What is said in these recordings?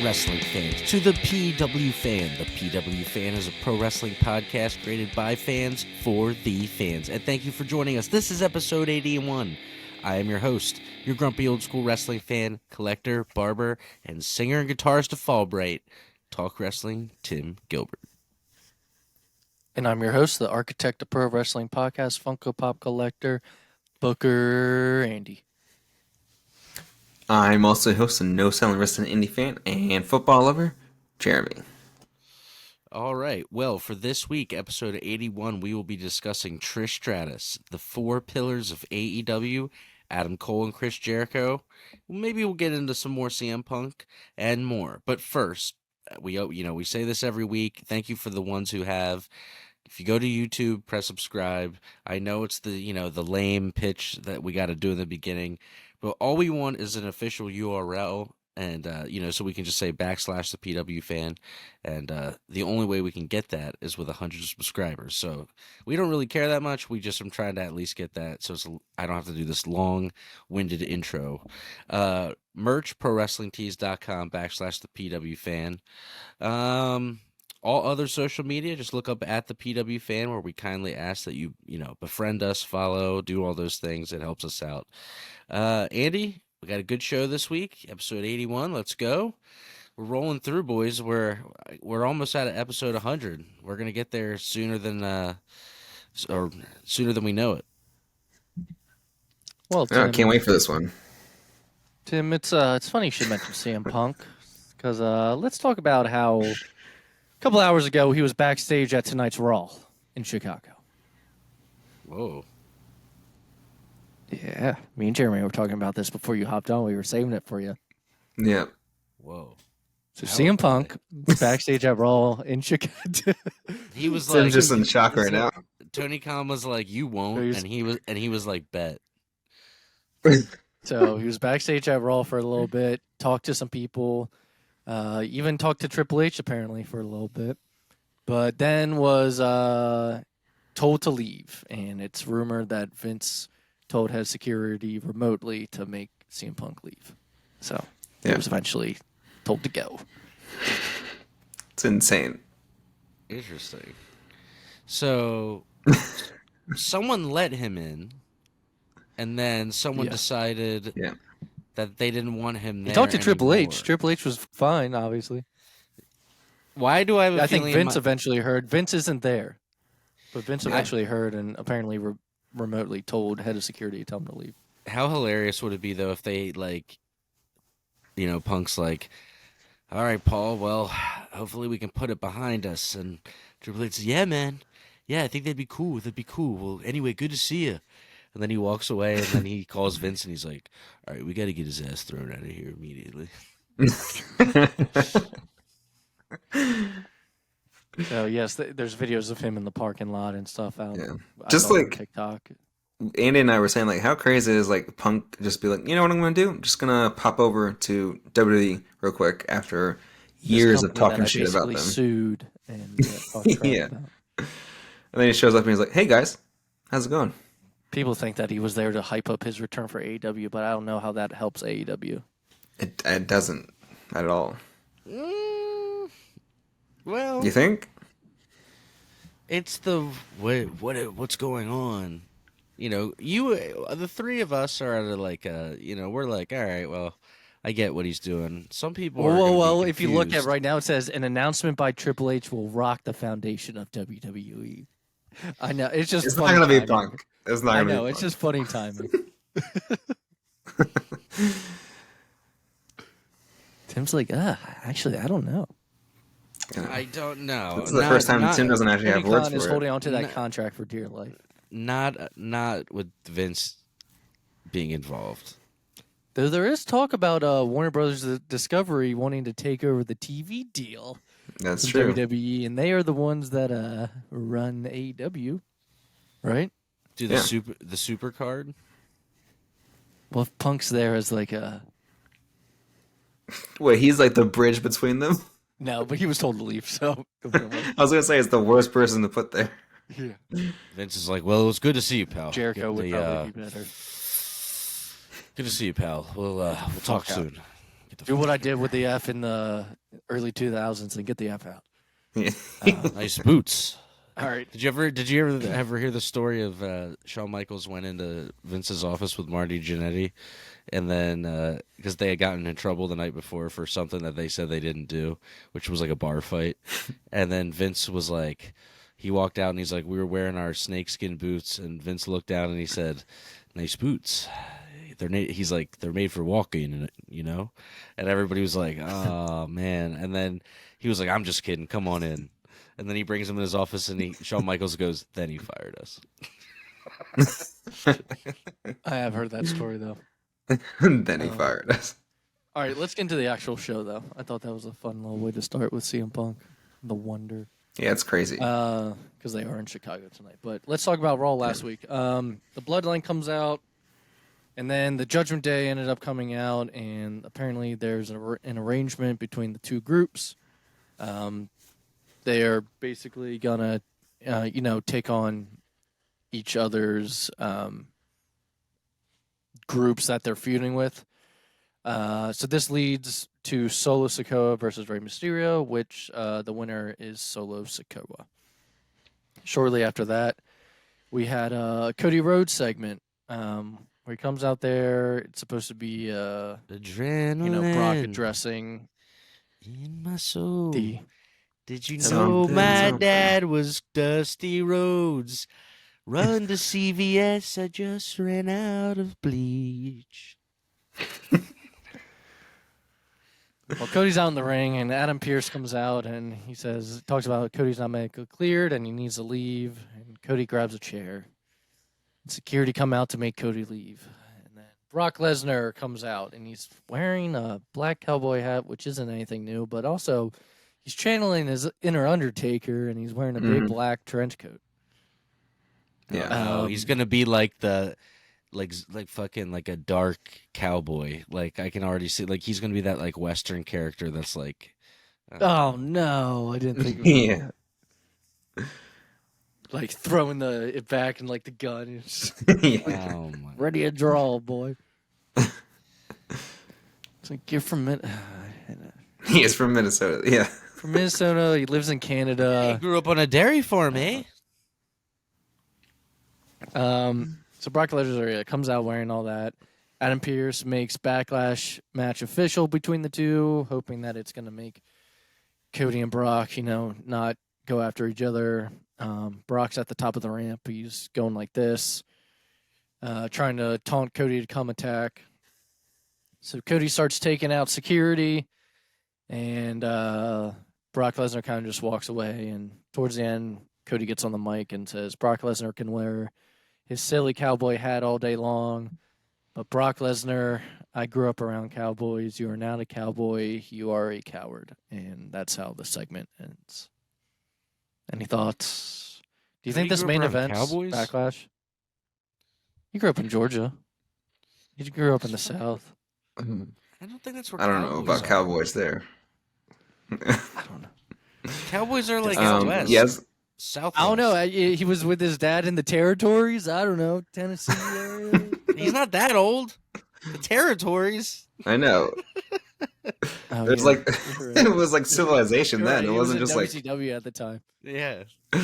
wrestling fans, to the PW Fan. The PW Fan is a pro wrestling podcast created by fans for the fans. And thank you for joining us. This is episode 81. I am your host, your grumpy old school wrestling fan, collector, barber, and singer and guitarist of Fall Bright, Talk Wrestling, Tim Gilbert. And I'm your host, the architect of pro wrestling podcast, Funko Pop collector, Booker Andy. I'm also host and no-selling wrestling indie fan and football lover, Jeremy. All right. Well, for this week, episode 81, we will be discussing Trish Stratus, the four pillars of AEW, Adam Cole and Chris Jericho. Maybe we'll get into some more CM Punk and more. But first, we say this every week. Thank you for the ones who have. If you go to YouTube, press subscribe. I know it's the lame pitch that we got to do in the beginning. But all we want is an official URL, and so we can just say / the PW Fan, and the only way we can get that is with 100 subscribers. So we don't really care that much. We just am trying to at least get that, so I don't have to do this long-winded intro. Merch, ProWrestlingTees.com / the PW Fan. All other social media, just look up at the PW Fan, where we kindly ask that you befriend us, follow, do all those things. It helps us out. Andy, we got a good show this week, episode 81. Let's go. We're rolling through, boys. We're almost at episode 100. We're gonna get there sooner than we know it. Well, Tim, I can't wait for this one. Tim, it's funny you should mention CM Punk, because let's talk about how a couple hours ago he was backstage at tonight's Raw in Chicago. Whoa. Yeah, me and Jeremy were talking about this before you hopped on. We were saving it for you. Yeah. Whoa. So CM Punk backstage at Raw in Chicago. He was Tim's like, just in shock right now. Tony Khan was like, "You won't," and he was like, "Bet." So he was backstage at Raw for a little bit, talked to some people, even talked to Triple H apparently for a little bit, but then was told to leave. And it's rumored that Vince told head security remotely to make CM Punk leave. So he was eventually told to go. It's insane. Interesting. So someone let him in, and then someone decided that they didn't want him there. He talked to Triple anymore. H. Triple H was fine, obviously. Why do I have a I think feeling Vince eventually heard. Vince isn't there. But Vince eventually heard and apparently remotely told head of security to tell him to leave. How hilarious would it be, though, if they, Punk's like, "All right, Paul, well, hopefully we can put it behind us." And Triple H says, "Yeah, man. Yeah, I think that'd be cool. That'd be cool. Well, anyway, good to see you." And then he walks away, and then he calls Vince, and he's like, "All right, we got to get his ass thrown out of here immediately." So, yes, there's videos of him in the parking lot and stuff out. Yeah. I Just saw on like TikTok. Andy and I were saying, like, how crazy is like Punk just be like, you know what I'm going to do? I'm just going to pop over to WWE real quick after years of talking shit about them. Sued and talked crap about. And then he shows up and he's like, "Hey guys, how's it going?" People think that he was there to hype up his return for AEW, but I don't know how that helps AEW. It doesn't at all. Well, You think? it's the what's going on. The three of us are at we're like, all right, well, I get what he's doing. Some people are Well, if you look at right now, it says an announcement by Triple H will rock the foundation of WWE. I know, it's just It's funny not going to be timing. Punk. It's not going to be Punk. It's just funny timing. Tim's like, actually, I don't know. I don't know. This is the first time Tim doesn't actually have words Khan is for holding it. on to that contract for dear life. Not with Vince being involved. Though there is talk about Warner Brothers Discovery wanting to take over the TV deal. That's from true. WWE, and they are the ones that run AEW, right? Do the super card? Well, if Punk's there as like a... Wait, he's like the bridge between them? No, but he was told to leave, so... I was going to say it's the worst person to put there. Yeah. Vince is like, "Well, it was good to see you, pal. Jericho would probably be better. Good to see you, pal. We'll talk soon. Do what I did with the F in the early 2000s and get the F out. Nice boots. All right. Did you ever hear the story of Shawn Michaels went into Vince's office with Marty Jannetty, and then because they had gotten in trouble the night before for something that they said they didn't do, which was like a bar fight, and then Vince was like, he walked out and he's like, we were wearing our snakeskin boots, and Vince looked down and he said, "Nice boots." He's like, they're made for walking, you know, and everybody was like, "Oh man!" And then he was like, "I'm just kidding. Come on in." And then he brings him in his office, and Shawn Michaels goes, "Then he fired us." I have heard that story, though. Then he fired us. All right, let's get into the actual show, though. I thought that was a fun little way to start with CM Punk, the Wonder. Yeah, it's crazy. Because they are in Chicago tonight. But let's talk about Raw last week. The Bloodline comes out, and then the Judgment Day ended up coming out, and apparently there's an arrangement between the two groups. They are basically gonna, take on each other's groups that they're feuding with. So this leads to Solo Sikoa versus Rey Mysterio, which the winner is Solo Sikoa. Shortly after that, we had a Cody Rhodes segment where he comes out there. It's supposed to be, Adrenaline, Brock addressing in my soul. Did you know Something's my up. dad was Dusty Rhodes? Run to CVS, I just ran out of bleach. Well, Cody's out in the ring, and Adam Pearce comes out, and talks about Cody's not medically cleared, and he needs to leave. And Cody grabs a chair. Security come out to make Cody leave. And then Brock Lesnar comes out, and he's wearing a black cowboy hat, which isn't anything new, but also he's channeling his inner Undertaker, and he's wearing a big black trench coat. Yeah. He's gonna be like like fucking like a dark cowboy. Like I can already see, like he's gonna be that like Western character that's like. Oh no, I didn't think of Yeah. that. Like throwing it back and like the gun. Yeah. Oh my. Ready to draw, boy. It's like you're from He is from Minnesota. Yeah. from Minnesota. He lives in He Canada. grew up on a dairy farm, eh? So Brock Lesnar comes out wearing all that. Adam Pearce makes Backlash match official between the two, hoping that it's going to make Cody and Brock, not go after each other. Brock's at the top of the ramp. He's going like this, trying to taunt Cody to come attack. So Cody starts taking out security, and Brock Lesnar kind of just walks away. And towards the end, Cody gets on the mic and says Brock Lesnar can wear his silly cowboy hat all day long, but Brock Lesnar, I grew up around cowboys. You are not a cowboy. You are a coward. And that's how the segment ends. Any thoughts? Do you think this main event Backlash? You grew up in Georgia. You grew up in the South. I don't think that's where I don't know about Cowboys there. I don't know. Cowboys are like out west. Yes. South. I don't know. He was with his dad in the territories. I don't know. Tennessee area. He's not that old. The territories. I know. There's right. it was like civilization then. Right. It wasn't just like WCW at the time. Yeah. I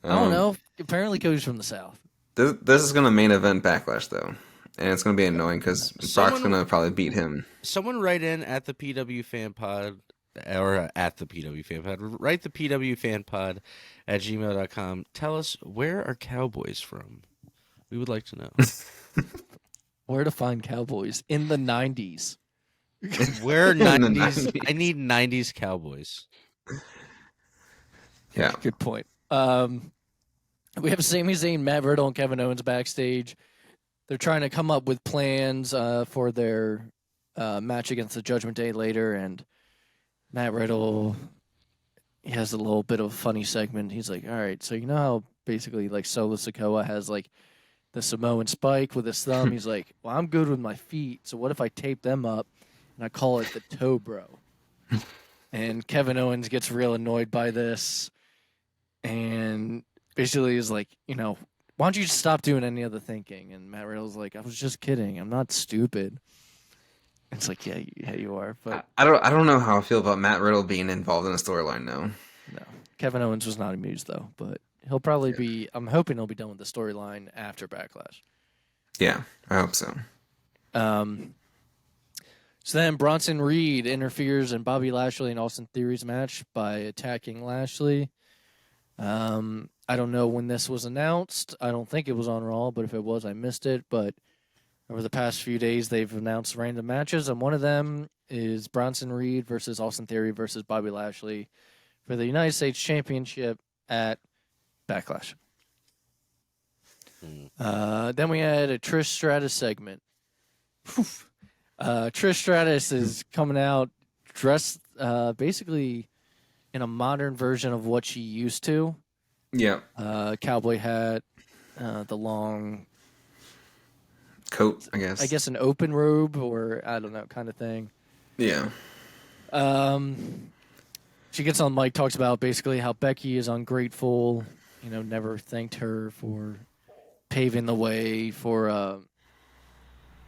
don't know. Apparently, Cody's from the South. This is gonna main event Backlash though, and it's gonna be annoying because Brock's gonna probably beat him. Someone write in at the PW Fan Pod or at the PW Fan Pod. Write the PW Fan Pod at gmail.com. Tell us, where are Cowboys from? We would like to know. Where to find Cowboys in the 90s. Where In the 90s? 90s. I need 90s Cowboys. Yeah. Good point. We have Sami Zayn, Matt Riddle, and Kevin Owens backstage. They're trying to come up with plans for their match against the Judgment Day later, and Matt Riddle, he has a little bit of a funny segment. He's like, all right, so you know how basically like Solo Sikoa has like the Samoan spike with his thumb? He's like, well, I'm good with my feet, so what if I tape them up and I call it the toe bro? And Kevin Owens gets real annoyed by this and basically is like, why don't you just stop doing any other thinking? And Matt Riddle's like, I was just kidding. I'm not stupid. It's like, yeah, you are. But I don't know how I feel about Matt Riddle being involved in a storyline now. no, Kevin Owens was not amused though. But he'll probably be. I'm hoping he'll be done with the storyline after Backlash. Yeah, I hope so. So then Bronson Reed interferes in Bobby Lashley and Austin Theory's match by attacking Lashley. I don't know when this was announced. I don't think it was on Raw, but if it was, I missed it. But over the past few days, they've announced random matches, and one of them is Bronson Reed versus Austin Theory versus Bobby Lashley for the United States Championship at Backlash. Then we had a Trish Stratus segment. Trish Stratus is coming out dressed basically in a modern version of what she used to. Yeah. Cowboy hat, the long coat, I guess. I guess an open robe or I don't know, kind of thing. Yeah. She gets on mic, talks about basically how Becky is ungrateful, never thanked her for paving the way for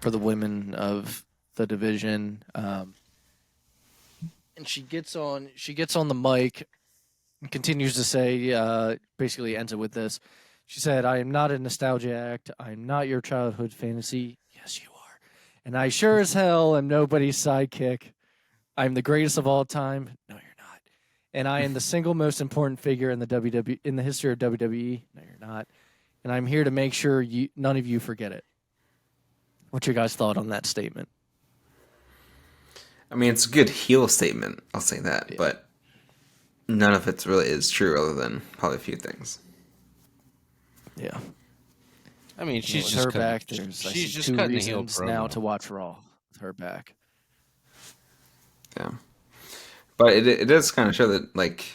the women of the division. And she gets on the mic and continues to say, basically ends it with this. She said, "I am not a nostalgia act. I am not your childhood fantasy." Yes, you are. "And I sure as hell am nobody's sidekick. I'm the greatest of all time." No, you're not. "And I am the single most important figure in the history of WWE." No, you're not. "And I'm here to make sure none of you forget it." What's your guys' thought on that statement? I mean, it's a good heel statement. I'll say that, but none of it really is true, other than probably a few things. Yeah. I mean, she's with just her cutting, back. There's she's just two cutting a heel reasons promo. now to watch Raw with her back. Yeah, but it does kind of show that, like,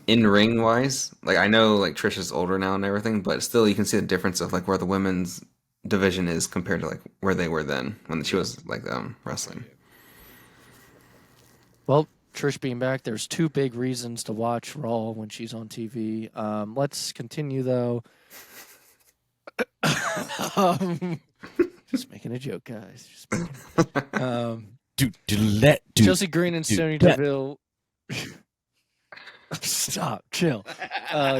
in ring wise, like, I know like Trish is older now and everything, but still you can see the difference of like where the women's division is compared to like where they were then when she was like wrestling. Well, Trish being back, there's two big reasons to watch Raw when she's on TV. Let's continue though. Just making a joke, guys. Just making Chelsea Green and Sonya Deville. Stop, chill.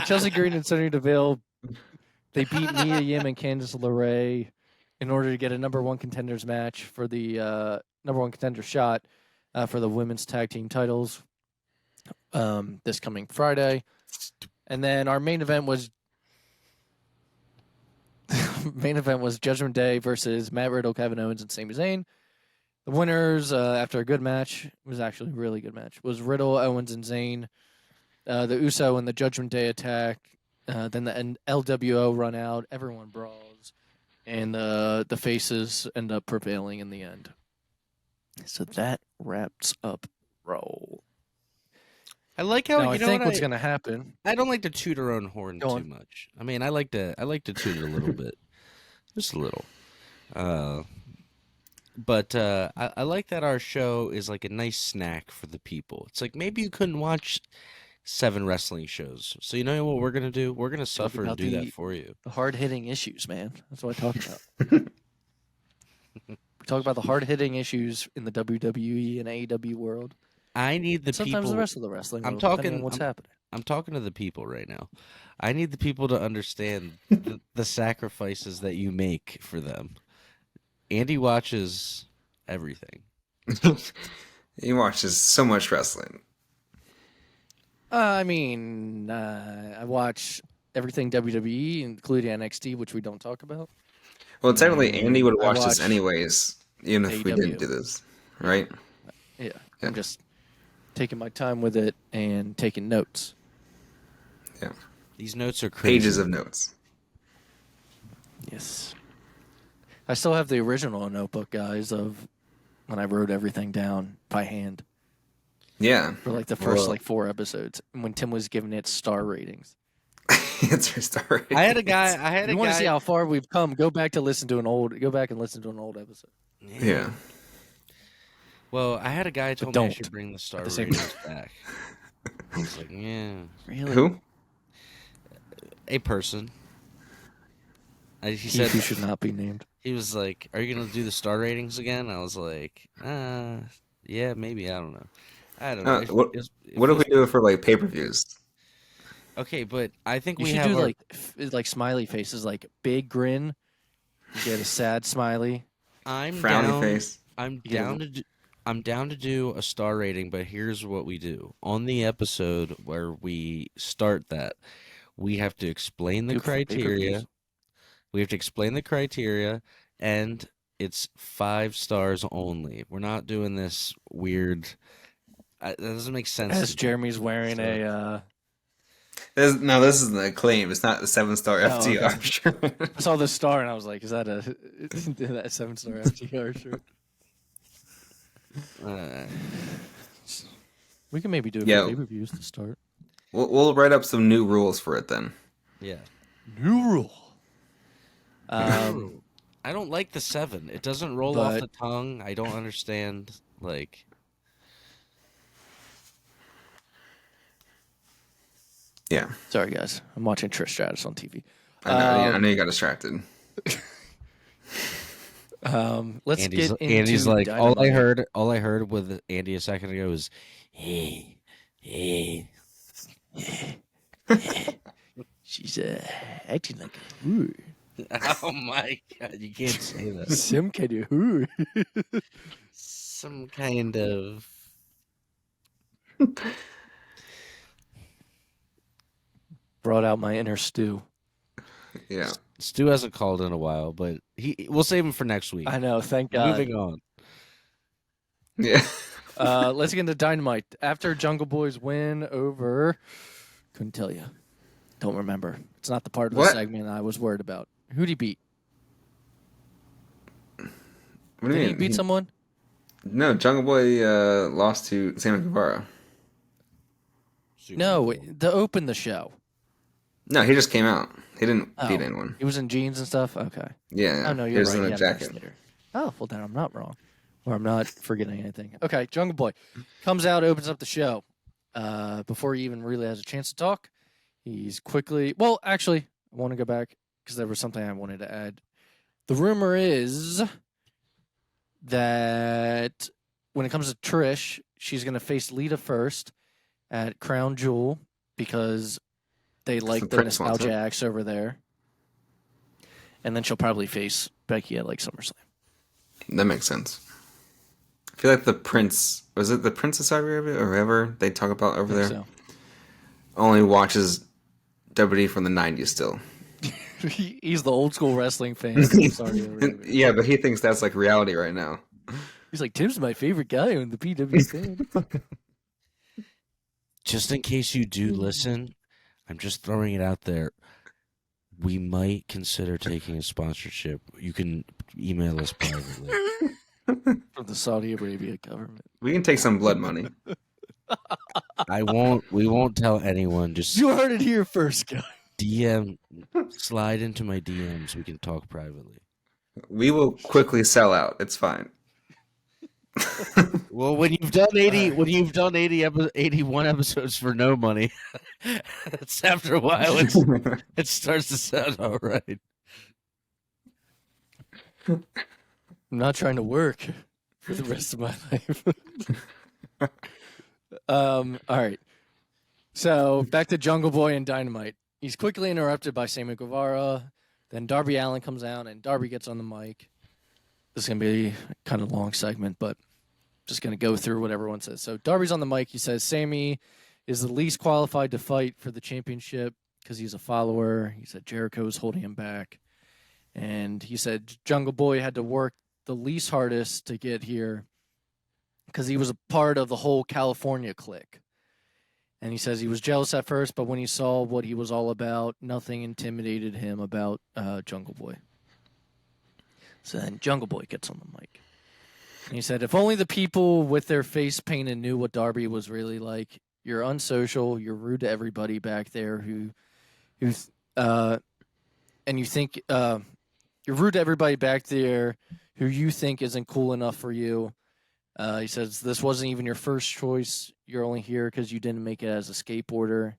Chelsea Green and Sonya Deville. They beat Mia Yim and Candice LeRae in order to get a number one contenders match for the number one contender shot for the women's tag team titles this coming Friday. And then our main event was Judgment Day versus Matt Riddle, Kevin Owens, and Sami Zayn. The winners, after a good match, it was actually a really good match, was Riddle, Owens, and Zayn. The Uso and the Judgment Day attack. Then the LWO run out. Everyone brawls. And the faces end up prevailing in the end. So that wraps up Raw. I like how I think what's going to happen. I don't like to toot our own horn Go too on. much. I mean, I like to toot it a little bit, just a little. But I like that our show is like a nice snack for the people. It's like maybe you couldn't watch 7 wrestling shows, so you know what we're gonna do? We're gonna suffer and do that for you. The hard hitting issues, man. That's what I talk about. We talk about the hard hitting issues in the WWE and AEW world. I need the Sometimes people. the rest of the wrestling. I'm world, talking. depending on what's happening. I'm talking to the people right now. I need the people to understand the sacrifices that you make for them. Andy watches everything. He watches so much wrestling. I mean, I watch everything WWE, including NXT, which we don't talk about. Well, technically, Andy would I watch this watch anyways, even if we AEW. didn't do this, right? Yeah, I'm just taking my time with it and taking notes. Yeah. These notes are crazy. Pages of notes. Yes. I still have the original notebook, guys, of when I wrote everything down by hand Yeah. for like the first 4 episodes when Tim was giving it star ratings. It's her story. I had a guy. If you want to see how far we've come, go back and listen to an old episode. Yeah. Well, I had a guy told me I should bring the star ratings back. I was like, yeah. Really? Who? A person. He He said who should not be named. He was like, "Are you gonna do the star ratings again?" I was like, yeah, maybe. I don't know. I don't know. What It what if we feels do it for like pay-per-views? okay, but I think You we should have do our. like smiley faces, like big grin. You get a sad smiley. I'm Frowny down. face. I'm You get down to. I'm down to do a star rating, but here's what we do on the episode where we start that. We have to explain the do it for pay-per-views. criteria. We have to explain the criteria, and it's 5 stars only. We're not doing this weird. That doesn't make sense As to me. Jeremy's wearing So a. This is the acclaim. It's not the 7-star Oh, okay. FTR shirt. I saw the star and I was like, "Is that a 7-star FTR shirt?" uh, We can maybe do it Yeah, for pay-per-views to start. we'll write up some new rules for it then. yeah. New rule. Ooh. I don't like the 7. It doesn't roll off But the tongue. I don't understand. Like, Yeah, sorry guys, I'm watching Trish Stratus on TV. I know you got distracted. Let's get into Andy's like, Dynamite. all I heard with Andy a second ago was, hey, hey. She's acting like a whore. Oh my God, you can't say that. Some kind of whore. Some kind of. Brought out my inner stew. Yeah, Stu hasn't called in a while, but we'll save him for next week. I know, thank God. Moving on. yeah. Let's get into Dynamite. After Jungle Boy's win over, couldn't tell you. Don't remember. It's not the part of the What? segment I was worried about. Who'd he beat? What do you Did he mean? beat someone? No, Jungle Boy lost to Sammy Guevara. No, to open the show. No, he just came out. He didn't Oh. beat anyone. He was in jeans and stuff? Okay. Yeah, Oh, no, he you're was right. in He a had a vest jacket. later. Oh, well, then I'm not wrong. Or I'm not forgetting anything. Okay, Jungle Boy comes out, opens up the show. Before he even really has a chance to talk, he's quickly. Well, actually, I want to go back because there was something I wanted to add. The rumor is that when it comes to Trish, she's going to face Lita first at Crown Jewel because they like the Prince wants nostalgia it. acts over there. And then she'll probably face Becky at like SummerSlam. That makes sense. I feel like the Prince, was it the Prince of Saudi Arabia or whoever they talk about over there, So only watches WWE from the 90s still. he's the old school wrestling fan. From Saudi Arabia. Yeah, but he thinks that's like reality right now. He's like, Tim's my favorite guy on the PW fan. Just in case you do listen, I'm just throwing it out there. We might consider taking a sponsorship. You can email us privately. From the Saudi Arabia government. We can take some blood money. We won't tell anyone. Just You heard it here first, guy. slide into my DMs. We can talk privately. We will quickly sell out. It's fine. Well, when you've done 81 episodes for no money, it's after a while it starts to sound all right. I'm not trying to work for the rest of my life. All right. So back to Jungle Boy and Dynamite. He's quickly interrupted by Sammy Guevara. Then Darby Allin comes out and Darby gets on the mic. This is going to be kind of a long segment, but just going to go through what everyone says. So Darby's on the mic. He says Sammy is the least qualified to fight for the championship because he's a follower. He said Jericho's holding him back. And he said Jungle Boy had to work the least hardest to get here because he was a part of the whole California clique. And he says he was jealous at first, but when he saw what he was all about, nothing intimidated him about Jungle Boy. So then Jungle Boy gets on the mic. And he said, if only the people with their face painted knew what Darby was really like. You're unsocial. You're rude to everybody back there and you think you're rude to everybody back there who you think isn't cool enough for you. He says, this wasn't even your first choice. You're only here because you didn't make it as a skateboarder.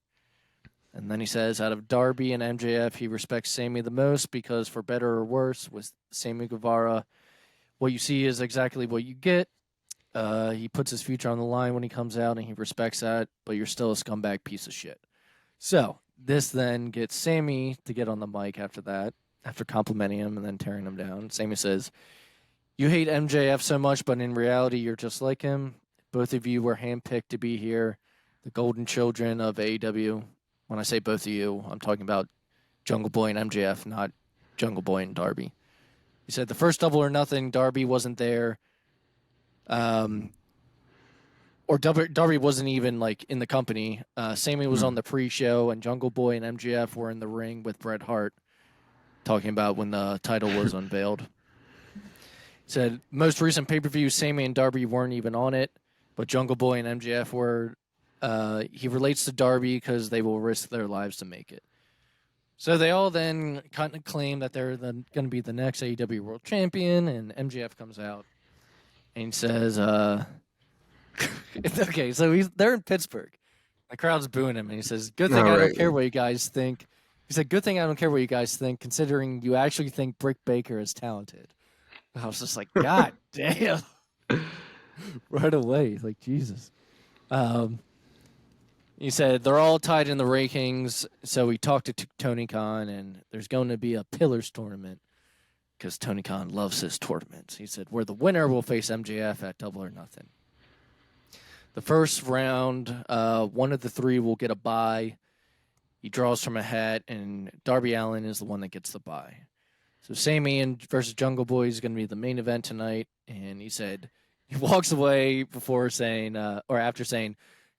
And then he says, out of Darby and MJF, he respects Sammy the most because, for better or worse, with Sammy Guevara, what you see is exactly what you get. He puts his future on the line when he comes out, and he respects that, but you're still a scumbag piece of shit. So this then gets Sammy to get on the mic after that, after complimenting him and then tearing him down. Sammy says, you hate MJF so much, but in reality, you're just like him. Both of you were handpicked to be here, the golden children of AEW. When I say both of you, I'm talking about Jungle Boy and MJF, not Jungle Boy and Darby. He said the first Double or Nothing, Darby wasn't there. Or Darby wasn't even like in the company. Sammy was on the pre-show, and Jungle Boy and MJF were in the ring with Bret Hart, talking about when the title was unveiled. He said most recent pay-per-view, Sammy and Darby weren't even on it, but Jungle Boy and MJF were. He relates to Darby because they will risk their lives to make it. So they all then kind of claim that they're going to be the next AEW World Champion, and MJF comes out and he says, okay, so they're in Pittsburgh. The crowd's booing him, and he says, good thing I don't care what you guys think. He said, good thing I don't care what you guys think, considering you actually think Britt Baker is talented. I was just like, God damn. Right away, like, Jesus. He said they're all tied in the rankings, so we talked to Tony Khan, and there's going to be a Pillars tournament because Tony Khan loves his tournaments. He said where the winner will face MJF at Double or Nothing. The first round, one of the three will get a bye. He draws from a hat, and Darby Allin is the one that gets the bye. So Sammy versus Jungle Boy is going to be the main event tonight, and he said he walks away before saying, or after saying,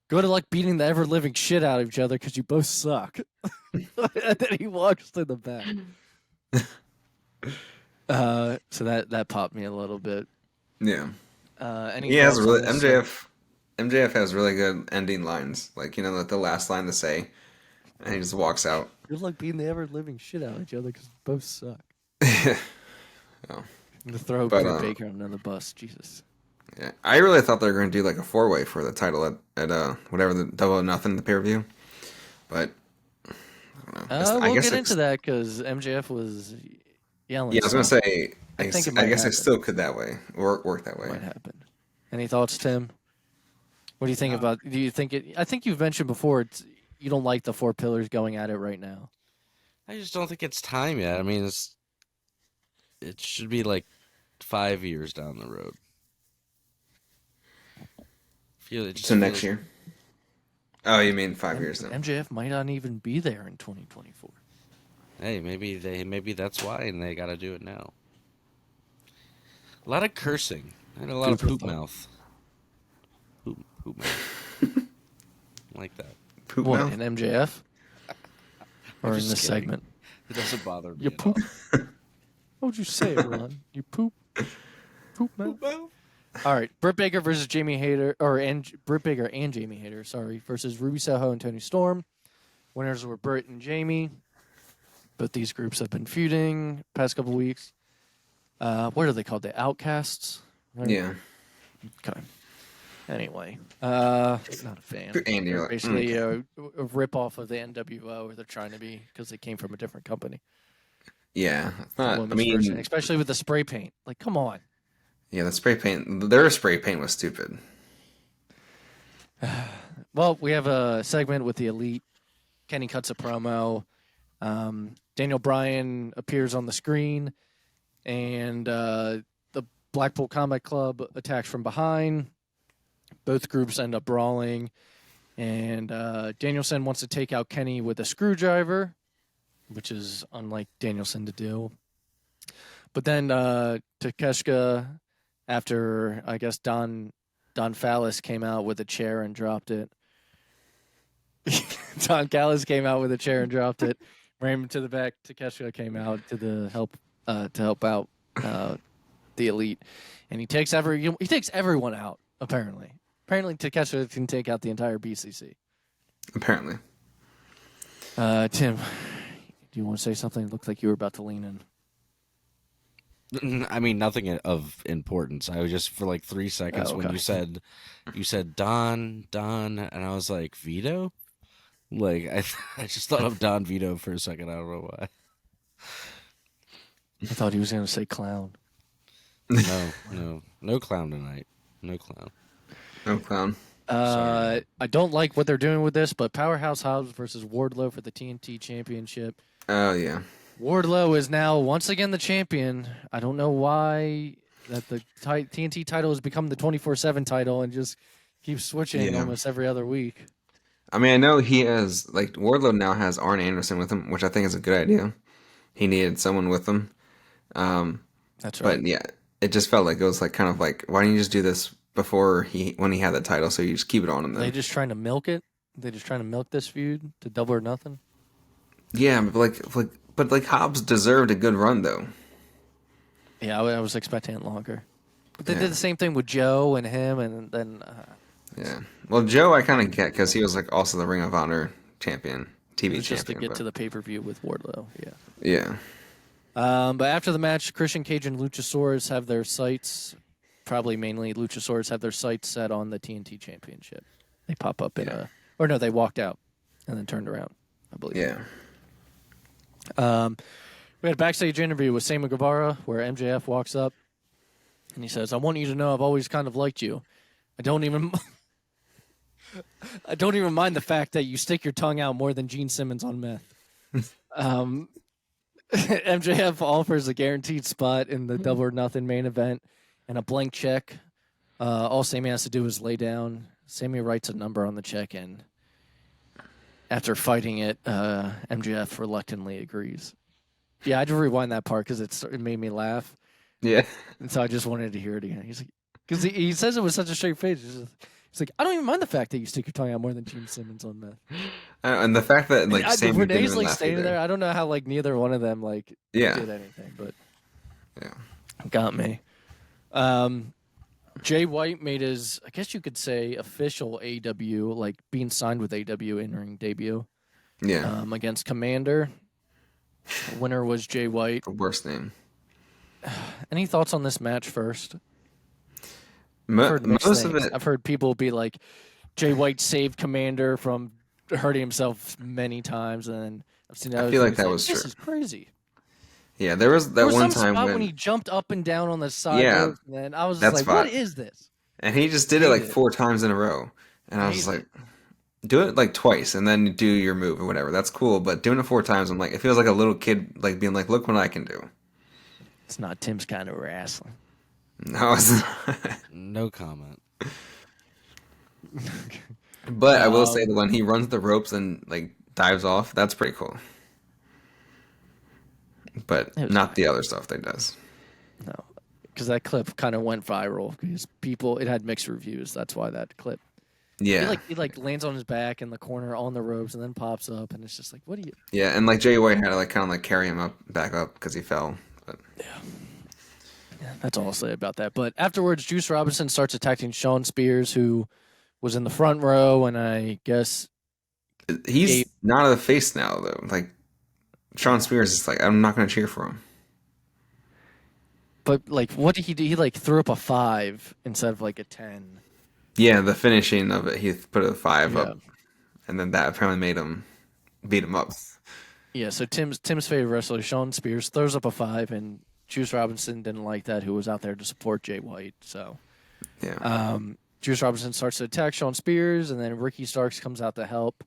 good luck beating the ever-living shit out of each other because you both suck. And then he walks to the back. So that popped me a little bit. Yeah. He has really MJF has really good ending lines, like like the last line to say, and he just walks out. Good luck beating the ever-living shit out of each other because you both suck. Oh. To throw Britt Baker on another bus, Jesus. Yeah, I really thought they were going to do like a 4-way for the title at whatever the Double or Nothing, the pay-per-view, but I don't know. We'll get into that because MJF was yelling. Yeah, I was going to say, I guess I still could that way, work that way. Might happen. Any thoughts, Tim? What do you think about? Do you think it? I think you've mentioned before. You don't like the four pillars going at it right now. I just don't think it's time yet. I mean, it should be like 5 years down the road. So next year? Oh, you mean 5 years now? MJF might not even be there in 2024. Hey, maybe that's why, and they got to do it now. A lot of cursing and a lot of poop mouth. Poop mouth. Like that. Poop what, mouth? in MJF? Or in this kidding. segment? It doesn't bother me. You at poop. all. What would you say, Ron? You poop. Poop mouth. All right, Britt Baker versus Jamie Hayter, Britt Baker and Jamie Hayter, versus Ruby Soho and Tony Storm. Winners were Britt and Jamie. Both these groups have been feuding past couple weeks. What are they called? The Outcasts? Right? Yeah. Okay. Anyway, not a fan. And you're like, basically a rip-off of the NWO, where they're trying to be, because they came from a different company. Yeah. It's not, version, especially with the spray paint. Like, come on. Yeah, the spray paint, their spray paint was stupid. Well, we have a segment with the Elite. Kenny cuts a promo. Daniel Bryan appears on the screen, and the Blackpool Combat Club attacks from behind. Both groups end up brawling, and Danielson wants to take out Kenny with a screwdriver, which is unlike Danielson to do. But then Takeshita, after I guess Don Fallis came out with a chair and dropped it. Don Callis came out with a chair and dropped it. Ran him to the back. Takeshita came out to help out the Elite, and he takes everyone out. Apparently Takeshita can take out the entire BCC. Apparently. Tim, do you want to say something? It looked like you were about to lean in. I mean, nothing of importance. I was just for like 3 seconds when you said Don, and I was like, Vito? Like I just thought of Don Vito for a second. I don't know why. I thought he was going to say clown. No clown tonight. No clown. No clown. Sorry. I don't like what they're doing with this, but Powerhouse Hobbs versus Wardlow for the TNT Championship. Oh yeah. Wardlow is now once again the champion. I don't know why that the TNT title has become the 24/7 title and just keeps switching Yeah. almost every other week. I mean, I know he has like Wardlow now has Arn Anderson with him, which I think is a good idea. He needed someone with him. That's right. But yeah, it just felt like it was like kind of like, why don't you just do this before when he had the title, so you just keep it on him then. They just trying to milk it. They just trying to milk this feud to double or nothing. Yeah, but like Hobbs deserved a good run though. Yeah, I was expecting it longer. But they Yeah. did the same thing with Joe and him, and then Yeah. Well, Joe, I kind of get because he was like also the Ring of Honor champion, it TV was just to champion. get But, to the pay-per-view with Wardlow. Yeah. yeah. But after the match, Christian Cage and Luchasaurus have their sights, probably mainly Luchasaurus have their sights set on the TNT Championship. They pop up in they walked out and then turned around, I believe. Yeah. We had a backstage interview with Sammy Guevara where MJF walks up and he says, "I want you to know I've always kind of liked you. I don't even mind the fact that you stick your tongue out more than Gene Simmons on meth." MJF offers a guaranteed spot in the Double or Nothing main event and a blank check. All Sammy has to do is lay down. Sammy writes a number on the check, and after fighting it, MJF reluctantly agrees. Yeah, I had to rewind that part because it made me laugh, Yeah. and so I just wanted to hear it again. He's like, because he says it with such a straight face. He's like, I don't even mind the fact that you stick your tongue out more than Gene Simmons on meth. And the fact that like Sammy didn't Renee's even like laugh standing either. there. I don't know how like neither one of them like Yeah. did anything, but Yeah. got me. Jay White made his, I guess you could say, official AEW, like being signed with AEW in-ring debut. Yeah. Against Commander. The winner was Jay White. The worst name. Any thoughts on this match first? I've heard mixed Most of things. it. I've heard people be like, Jay White saved Commander from hurting himself many times, and then I've seen I others feel like who's that was this true. is crazy. Yeah, there was that There was one some time spot when he jumped up and down on the side, Yeah, ropes, and I was that just like, spot. what is this? and he just did it like Hate it. 4 times in a row, and I was just Hate like, do it like twice, and then do your move or whatever. That's cool, but doing it 4 times, I'm like, it feels like a little kid like being like, look what I can do. It's not Tim's kind of wrestling. No, it's not. No comment. But I will say that when he runs the ropes and like dives off, that's pretty cool. But It was not the other stuff that he does. No, because that clip kind of went viral because it had mixed reviews. That's why that clip. Yeah, He lands on his back in the corner on the ropes and then pops up, and it's just like, what do you? yeah, and like Jay White had to like kind of like carry him back up because he fell. But That's all I'll say about that. But afterwards, Juice Robinson starts attacking Sean Spears, who was in the front row, and I guess he's not a face now though. Like Sean Spears is like, I'm not going to cheer for him. But like, what did he do? He like threw up a 5 instead of like a 10. Yeah, the finishing of it, he put a 5 Yeah. up, and then that apparently made him beat him up. Yeah. So Tim's favorite wrestler, Sean Spears, throws up a 5, and Juice Robinson didn't like that. Who was out there to support Jay White? So Yeah, Juice Robinson starts to attack Sean Spears, and then Ricky Starks comes out to help.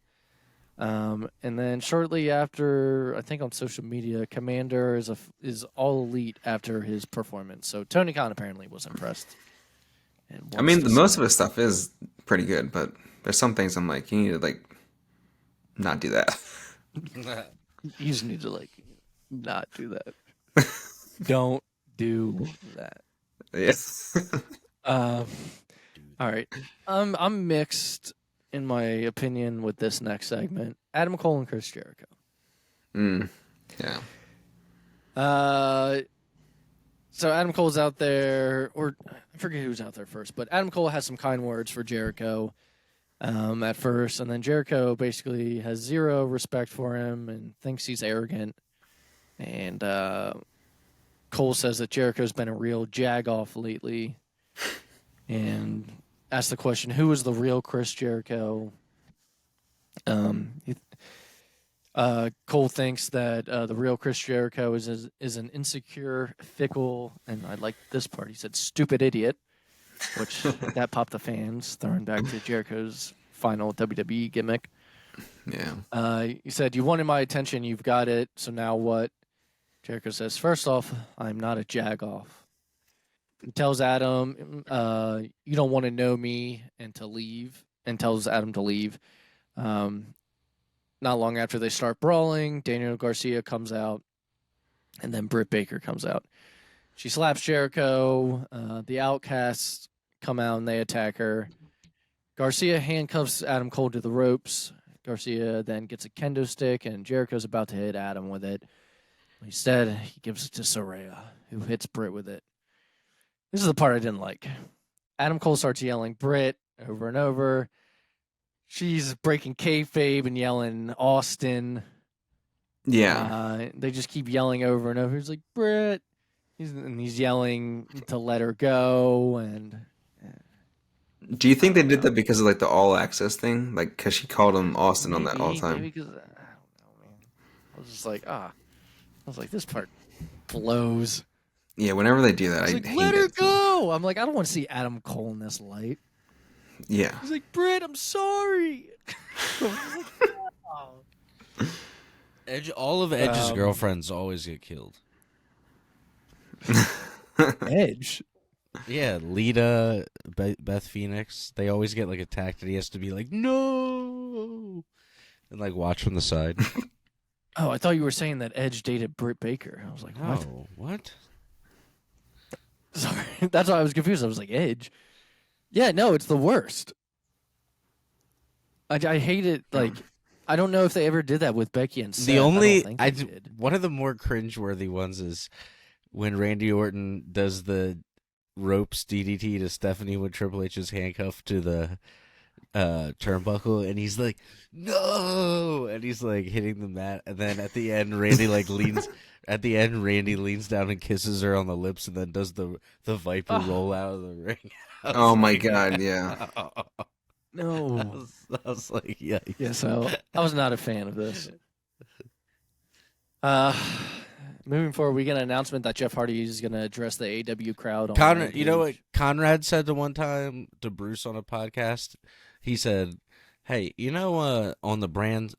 And then shortly after, I think on social media, Commander is all elite after his performance. So Tony Khan apparently was impressed. And I mean, most of his stuff is pretty good, but there's some things I'm like, you need to like not do that. you just need to like not do that. Don't do that. Yes. All right. I'm mixed in my opinion with this next segment. Adam Cole and Chris Jericho. Yeah. So Adam Cole's out there, or I forget who's out there first, but Adam Cole has some kind words for Jericho at first, and then Jericho basically has zero respect for him and thinks he's arrogant. And Cole says that Jericho's been a real jag-off lately, and asks the question, who is the real Chris Jericho? He Cole thinks that the real Chris Jericho is an insecure, fickle, and I like this part. He said, "stupid idiot," which that popped the fans, throwing back to Jericho's final WWE gimmick. Yeah. He said, "You wanted my attention, you've got it. So now what?" Jericho says, "First off, I'm not a jagoff." He tells Adam, "You don't want to know me," and to leave, and tells Adam to leave. Not long after they start brawling, Daniel Garcia comes out, and then Britt Baker comes out. She slaps Jericho. The Outcasts come out and they attack her. Garcia handcuffs Adam Cole to the ropes. Garcia then gets a kendo stick, and Jericho's about to hit Adam with it. Instead, he gives it to Saraya, who hits Britt with it. This is the part I didn't like. Adam Cole starts yelling Britt over and over. She's breaking kayfabe and yelling Austin. Yeah. They just keep yelling over and over. He's like, Britt. He's yelling to let her go. And Do you think they did that because of like the all access thing? Like, because she called him Austin on that all the time? Maybe because, I don't know, man. I was just like, I was like, this part blows. Yeah, whenever they do that, I He's like, hate let her it. go. I'm like, I don't want to see Adam Cole in this light. Yeah. He's like, Britt, I'm sorry. All of Edge's girlfriends always get killed. Edge? Yeah, Lita, Beth Phoenix, they always get like attacked and he has to be like, no, and like watch from the side. Oh, I thought you were saying that Edge dated Britt Baker. I was like, what? Oh, what? Sorry. That's why I was confused. I was like, Edge? Yeah, no, it's the worst. I hate it. Like, I don't know if they ever did that with Becky and Seth. One of the more cringeworthy ones is when Randy Orton does the ropes DDT to Stephanie when Triple H is handcuffed to the turnbuckle, and he's like, no, and he's like hitting the mat, and then at the end, Randy leans. At the end, Randy leans down and kisses her on the lips, and then does the Viper roll out of the ring. Oh my god, yeah. No. I was like, yeah. Yeah, so I was not a fan of this. Moving forward, we get an announcement that Jeff Hardy is going to address the AEW crowd. On you know what Conrad said to one time to Bruce on a podcast? He said, hey, you know on the brand,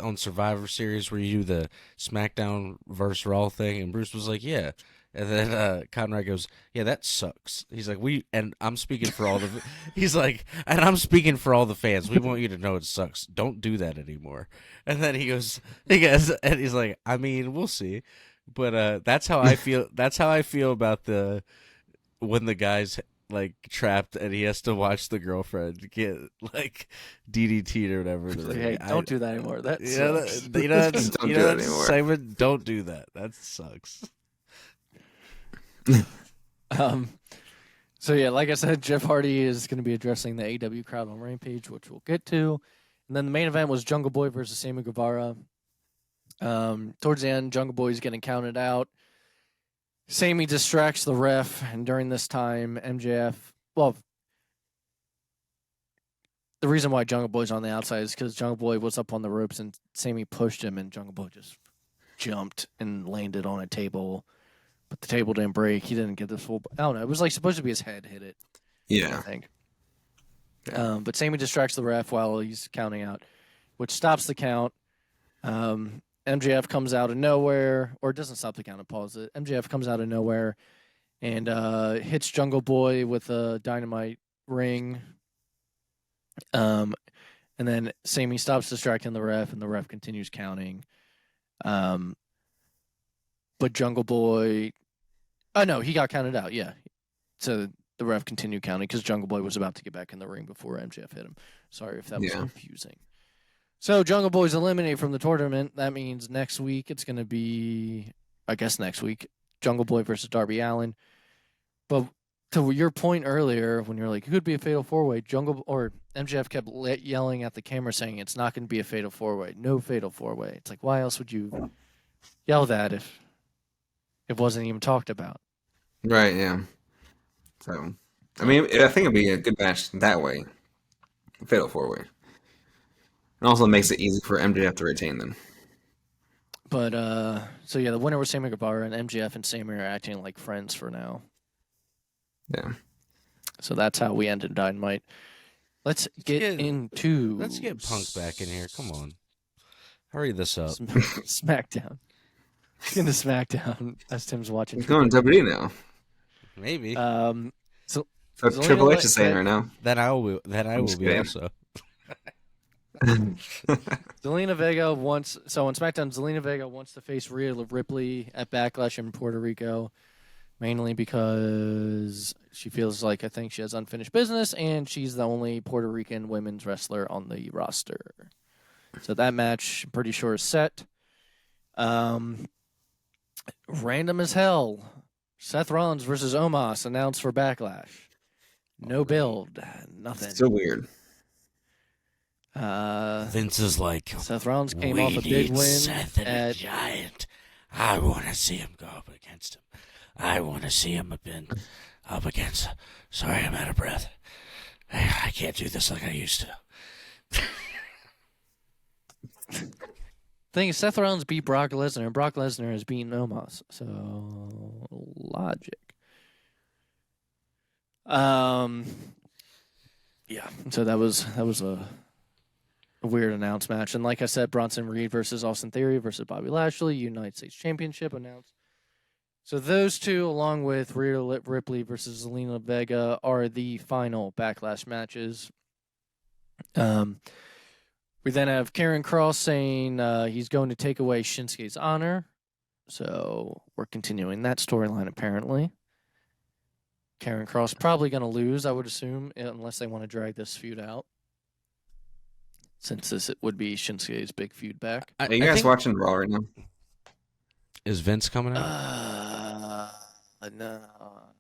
on Survivor Series where you do the Smackdown versus Raw thing? And Bruce was like, yeah. And then Conrad goes, yeah, that sucks. He's like, and I'm speaking for all the, he's like, and I'm speaking for all the fans. We want you to know it sucks. Don't do that anymore. And then he goes, and he's like, I mean, we'll see. But that's how I feel. That's how I feel about when the guy's like trapped and he has to watch the girlfriend get like DDT'd or whatever. Like, hey, don't do that anymore. That sucks. Don't do that anymore. Simon, don't do that. That sucks. So yeah, like I said, Jeff Hardy is going to be addressing the AEW crowd on Rampage, which we'll get to. And then the main event was Jungle Boy versus Sammy Guevara. Towards the end, Jungle Boy is getting counted out. Sammy distracts the ref, and during this time, MJF. Well, the reason why Jungle Boy's on the outside is because Jungle Boy was up on the ropes, and Sammy pushed him, and Jungle Boy just jumped and landed on a table. But the table didn't break. He didn't get the full. I don't know. It was like supposed to be his head hit it. Yeah. I think. Yeah. But Sammy distracts the ref while he's counting out, which stops the count. MJF comes out of nowhere, or it doesn't stop the count and pause it. MJF comes out of nowhere and hits Jungle Boy with a dynamite ring. And then Sammy stops distracting the ref, and the ref continues counting. But Jungle Boy... Oh, no, he got counted out, yeah. So the ref continued counting because Jungle Boy was about to get back in the ring before MJF hit him. Sorry if that was confusing. So Jungle Boy's eliminated from the tournament. That means next week it's going to be... I guess next week, Jungle Boy versus Darby Allin. But to your point earlier, when you're like, it could be a fatal four-way, MJF kept yelling at the camera saying it's not going to be a fatal four-way. No fatal four-way. It's like, why else would you yell that if it wasn't even talked about? Right, yeah. So, I mean, I think it'd be a good match that way. Fatal four-way. also makes it easy for MJF to retain then. But so yeah, the winner was Sammy Guevara, and MJF and Sammy are acting like friends for now. Yeah. So that's how we ended Dynamite. Let's get into. Let's get Punk back in here. Come on, hurry this up. Smackdown. Let's get into Smackdown as Tim's watching. He's going to WWE now. Maybe. So That's what Triple H is saying right now. Then I will. Then I will be kidding. also. Zelina Vega wants. So on SmackDown, Zelina Vega wants to face Rhea Ripley at Backlash in Puerto Rico, mainly because she feels like I think she has unfinished business, and she's the only Puerto Rican women's wrestler on the roster. So that match, I'm pretty sure, is set. Random as hell. Seth Rollins versus Omos announced for Backlash. No build, nothing. Still weird. Vince is like, Seth Rollins came off a big win Seth and a at giant. I want to see him go up against him. I want to see him up against. Sorry, I'm out of breath. I can't do this like I used to. thing is, Seth Rollins beat Brock Lesnar, and Brock Lesnar has beaten Omos. So logic. Yeah. So that was a weird announced match, and like I said, Bronson Reed versus Austin Theory versus Bobby Lashley, United States Championship announced. So those two, along with Rhea Ripley versus Zelina Vega, are the final Backlash matches. We then have Karrion Kross saying he's going to take away Shinsuke's honor. So we're continuing that storyline, apparently. Karrion Kross probably going to lose, I would assume, unless they want to drag this feud out. Since this would be Shinsuke's big feud back. Are you guys watching Raw right now? Is Vince coming out? No.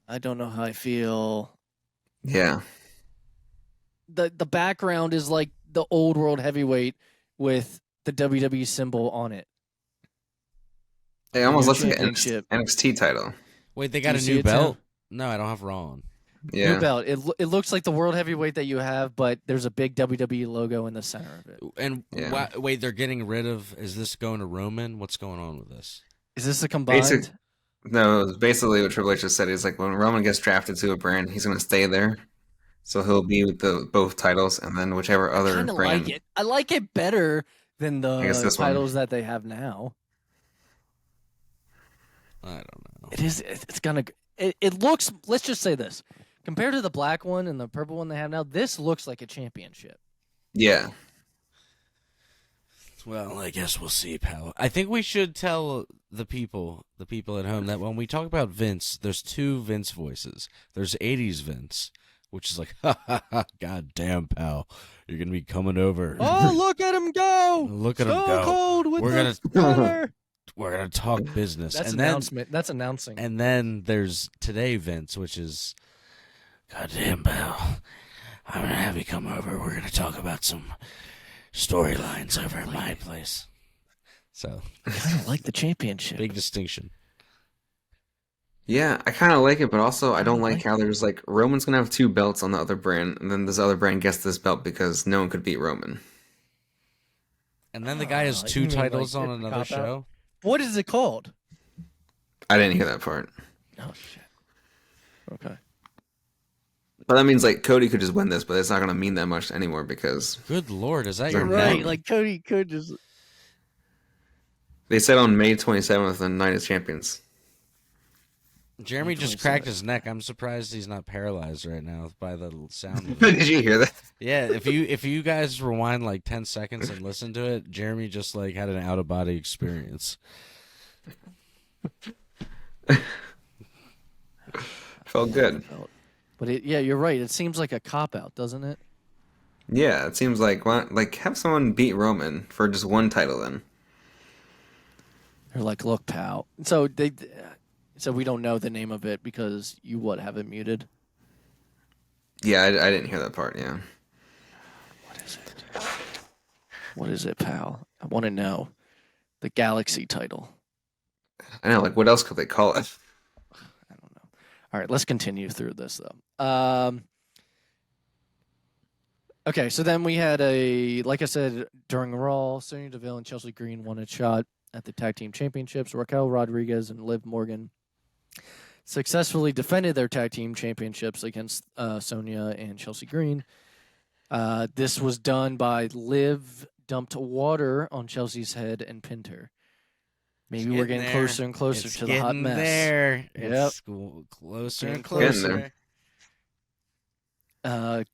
I don't know how I feel. Yeah. The background is like the old world heavyweight with the WWE symbol on it. It almost New looks like an championship. NXT title. Wait, they got Do a you see new it, Tim? belt? No, I don't have Raw on. Yeah. New belt. It looks like the world heavyweight that you have, but there's a big WWE logo in the center of it. And Yeah. wait, they're getting rid of. Is this going to Roman? What's going on with this? Is this a combined? No, it was basically what Triple H just said. He's like, when Roman gets drafted to a brand, he's going to stay there. So he'll be with both titles, and then whichever I other kind of brand. like it. I like it better than I guess the this one. titles that they have now. I don't know. It is. It's gonna. It looks. Let's just say this: compared to the black one and the purple one they have now, this looks like a championship. Yeah. Well, I guess we'll see, pal. I think we should tell the people at home, that when we talk about Vince, there's two Vince voices. There's 80s Vince, which is like, ha ha ha, god damn, pal, you're gonna be coming over. Oh, look at him go! Look at him So go. cold with We're the stunner. We're gonna talk business. That's and announcement. That's announcing. And then there's today Vince, which is, god damn, pal, I'm gonna have you come over. We're gonna talk about some storylines over at my place. So I kind of like the championship. big distinction. Yeah, I kind of like it, but also I don't like how there's like Roman's going to have two belts on the other brand, and then this other brand gets this belt because no one could beat Roman. And then the guy has you two mean, titles like, on it's a another cop-out? show. What is it called? I didn't hear that part. Oh shit. Okay. But that means like Cody could just win this, but it's not going to mean that much anymore because Good lord, is that your Right. bet? Like Cody could just. they said on May 27th the Night of Champions. Jeremy just 27. cracked his neck. I'm surprised he's not paralyzed right now by the sound of it. Did you hear that? Yeah, if you guys rewind like 10 seconds and listen to it, Jeremy just like had an out of body experience. Felt good. But yeah, you're right. It seems like a cop out, doesn't it? Yeah, it seems like have someone beat Roman for just one title then. They're like, look, pal. So we don't know the name of it because you have it muted. Yeah, I didn't hear that part. Yeah. What is it? What is it, pal? I want to know. The Galaxy title. I know. Like, what else could they call it? I don't know. All right, let's continue through this though. Okay, so then we had like I said, during Raw, Sonya Deville and Chelsea Green won a shot at the Tag Team Championships. Raquel Rodriguez and Liv Morgan successfully defended their Tag Team Championships against Sonya and Chelsea Green. This was done by Liv dumped water on Chelsea's head and pinned her. Maybe we're getting closer and closer to the hot mess. There. Yep. It's closer and Getting closer.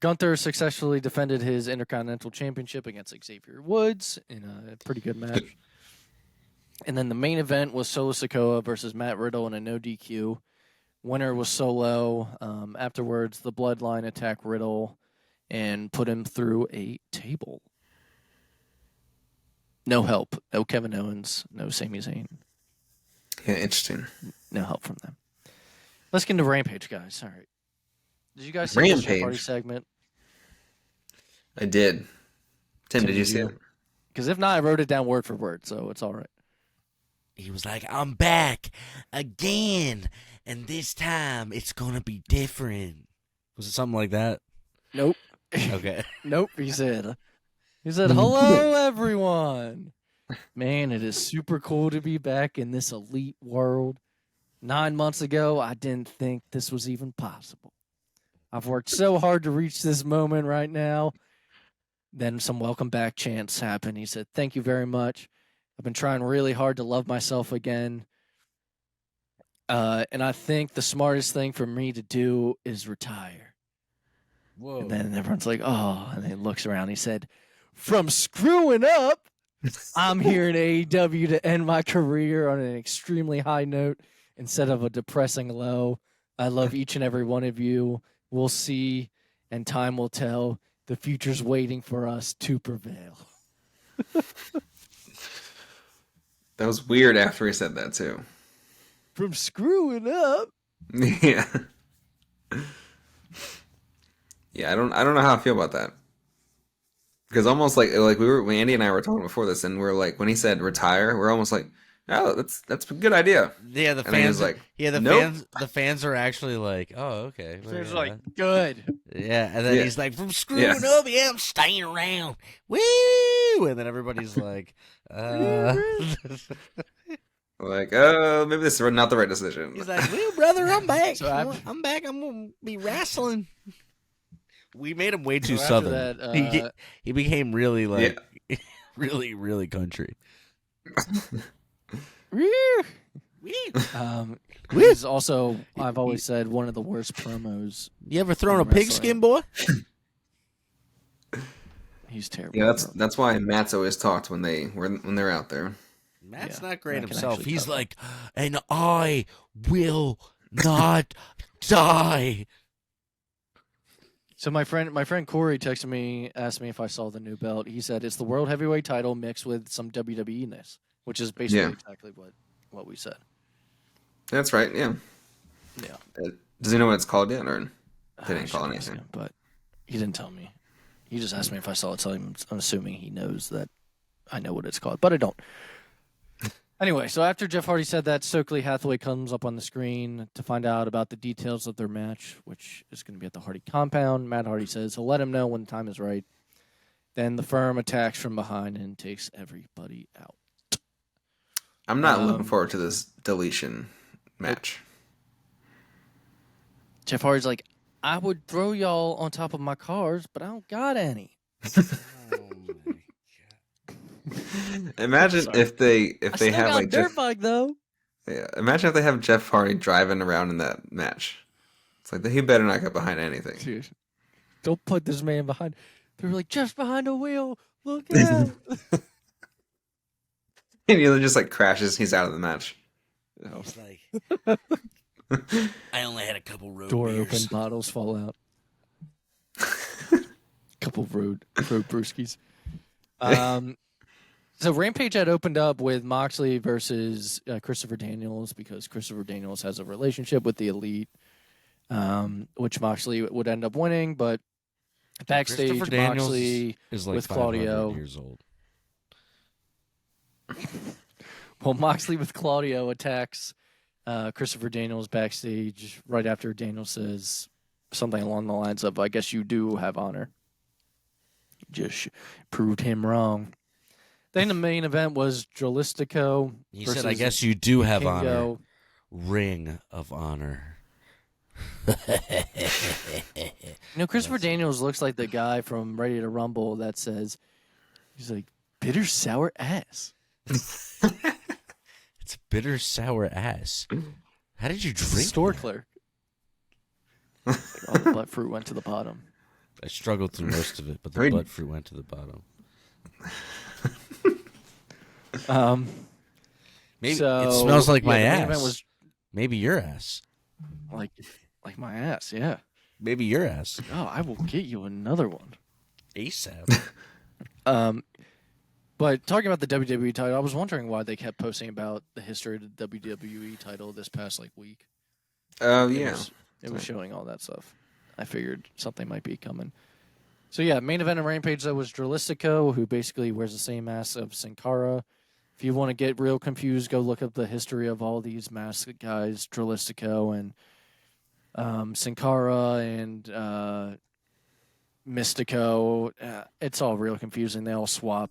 Gunther successfully defended his Intercontinental Championship against Xavier Woods in a pretty good match. And then the main event was Solo Sikoa versus Matt Riddle in a no DQ. Winner was Solo. Afterwards, the Bloodline attacked Riddle and put him through a table. No help. No Kevin Owens. No Sami Zayn. Yeah, interesting. No help from them. Let's get into Rampage, guys. All right. Did you guys see the Jeff Hardy segment? I did. Tim, did you see it? Because if not, I wrote it down word for word, so it's all right. He was like, I'm back again, and this time it's going to be different. Was it something like that? Nope. Okay. Nope, he said, hello, everyone. Man, it is super cool to be back in this elite world. 9 months ago, I didn't think this was even possible. I've worked so hard to reach this moment right now. Then some welcome back chants happened. He said, thank you very much. I've been trying really hard to love myself again. And I think the smartest thing for me to do is retire. Whoa. And then everyone's like, oh, and he looks around. He said, from screwing up, I'm here in AEW to end my career on an extremely high note instead of a depressing low. I love each and every one of you. We'll see, and time will tell. The future's waiting for us to prevail. That was weird after he said that too. From screwing up. Yeah. Yeah, I don't know how I feel about that. Because almost like when Andy and I were talking before this, and we're like, when he said retire, we're almost like, oh, that's a good idea. Yeah, the And then he fans was like, nope. nope. The fans are actually like, oh, okay. Fans are like, good. Yeah, and then Yeah. he's like, from screwing up, yeah, I'm staying around. Woo! And then everybody's like, Like, oh, maybe this is not the right decision. he's like, well, brother, I'm back. So I'm back. I'm going to be wrestling. We made him way too So after southern. that, he became really like, really, really country. He's also, I've always said, one of the worst promos. You ever thrown a Wrestling. pigskin, boy? He's terrible. Yeah, that's why Matt's always talked when they're out there. Matt's Yeah, not great Matt can himself. actually He's talk. like, and I will not die. So my friend Corey texted me, asked me if I saw the new belt. He said it's the world heavyweight title mixed with some WWE-ness, which is basically exactly what we said. That's right. Yeah. Yeah. Does he know what it's called yet, or they I didn't call should ask anything? him, but he didn't tell me. He just asked me if I saw it. So I'm assuming he knows that I know what it's called, but I don't. Anyway, so after Jeff Hardy said that, Stokely Hathaway comes up on the screen to find out about the details of their match, which is going to be at the Hardy compound. Matt Hardy says he'll let him know when the time is right. Then the firm attacks from behind and takes everybody out. I'm not looking forward to this deletion match. Jeff Hardy's like, I would throw y'all on top of my cars, but I don't got any. Imagine if they I still have got like a dirt Jeff, bike though. yeah. Imagine if they have Jeff Hardy driving around in that match. It's like he better not get behind anything. Dude, don't put this man behind. They're like, Jeff's behind the wheel. Look out. And he just like crashes. He's out of the match. It's like, I only had a couple road Door beers. open, bottles fall out. Couple road brewskis. So Rampage had opened up with Moxley versus Christopher Daniels because Christopher Daniels has a relationship with the Elite, which Moxley would end up winning. But backstage, Christopher Daniels Moxley is like with 500 Claudio. years old. Well, Moxley with Claudio attacks Christopher Daniels backstage right after Daniels says something along the lines of, I guess you do have honor. just proved him wrong. Then the main event was Drolistico. He said, "I guess you do have honor. Kingo. Ring of Honor." Christopher Daniels looks like the guy from Ready to Rumble that says, he's like, bitter sour ass. It's a bitter sour ass. How did you drink? Store clerk. Like, all the butt fruit went to the bottom. I struggled through most of it, but the butt fruit went to the bottom. Maybe So, it smells like my the main ass. event was Maybe your ass. like my ass, yeah. Maybe your ass. Oh, I will get you another one. ASAP. But talking about the WWE title, I was wondering why they kept posting about the history of the WWE title this past week. Oh yeah, It was showing all that stuff. I figured something might be coming. So yeah, main event of Rampage though was Drolistico, who basically wears the same mask of Sin Cara. If you want to get real confused, go look up the history of all these masked guys, Drolistico and Sin Cara and Mystico. It's all real confusing. They all swap.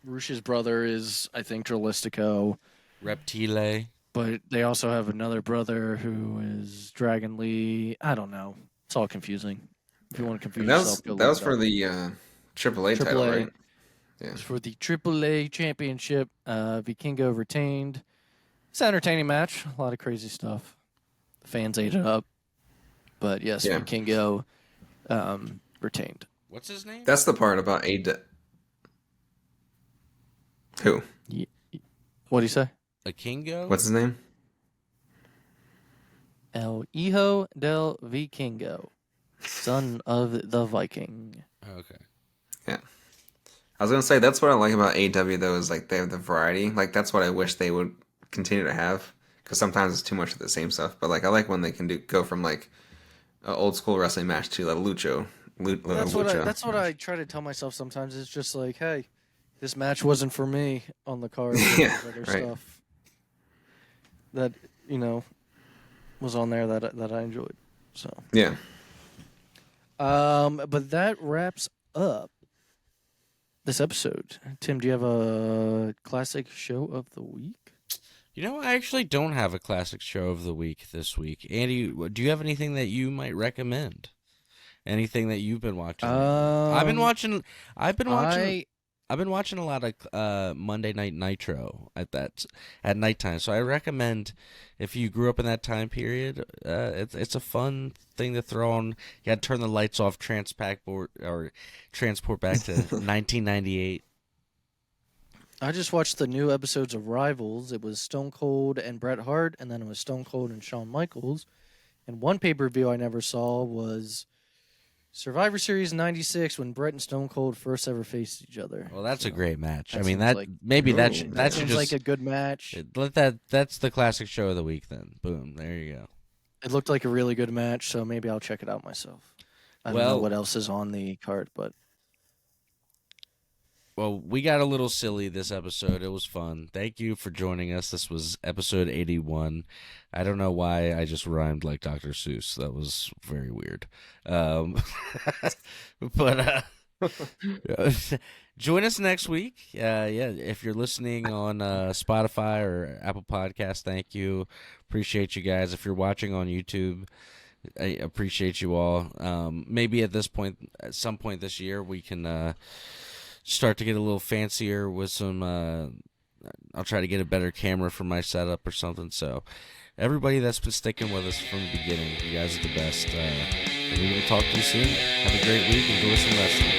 Rush's brother is, I think, Drolistico. Reptile. But they also have another brother who is Dragon Lee. I don't know. It's all confusing. If you want to confuse yourself, go that was look for it up. the AAA title, right? Yeah. It was for the AAA championship. Vikingo retained. It's an entertaining match. A lot of crazy stuff. The fans ate it up. But yes, Yeah. Vikingo retained. What's his name? That's the part about Who? What do you say? A Kingo? What's his name? El Hijo del Vikingo, son of the Viking. Okay. Yeah. I was gonna say that's what I like about AEW though is like they have the variety. Like that's what I wish they would continue to have because sometimes it's too much of the same stuff. But like I like when they can go from like an old school wrestling match to like lucha. That's what I try to tell myself sometimes. It's just like, hey, this match wasn't for me on the card. Yeah, Other right. stuff that was on there that I enjoyed. So Yeah. but that wraps up this episode. Tim, do you have a classic show of the week? I actually don't have a classic show of the week this week. Andy, do you have anything that you might recommend? Anything that you've been watching? I've been watching a lot of Monday Night Nitro at nighttime. So I recommend if you grew up in that time period, it's a fun thing to throw on. You got to turn the lights off, transport back to 1998. I just watched the new episodes of Rivals. It was Stone Cold and Bret Hart, and then it was Stone Cold and Shawn Michaels. And one pay-per-view I never saw was Survivor Series '96 when Bret and Stone Cold first ever faced each other. Well, that's a great match. that I mean, seems like- that should Seems just like a good match. that's the classic show of the week. Then, boom, there you go. It looked like a really good match, so maybe I'll check it out myself. I don't know Well- what else is on the card, but Well, we got a little silly this episode. It was fun. Thank you for joining us. This was episode 81. I don't know why I just rhymed like Dr. Seuss. That was very weird. But join us next week. If you're listening on Spotify or Apple Podcasts, thank you. Appreciate you guys. If you're watching on YouTube, I appreciate you all. Maybe at some point this year, we can start to get a little fancier with some I'll try to get a better camera for my setup or something. So everybody that's been sticking with us from the beginning, you guys are the best. And we will talk to you soon. Have a great week. Enjoy some wrestling.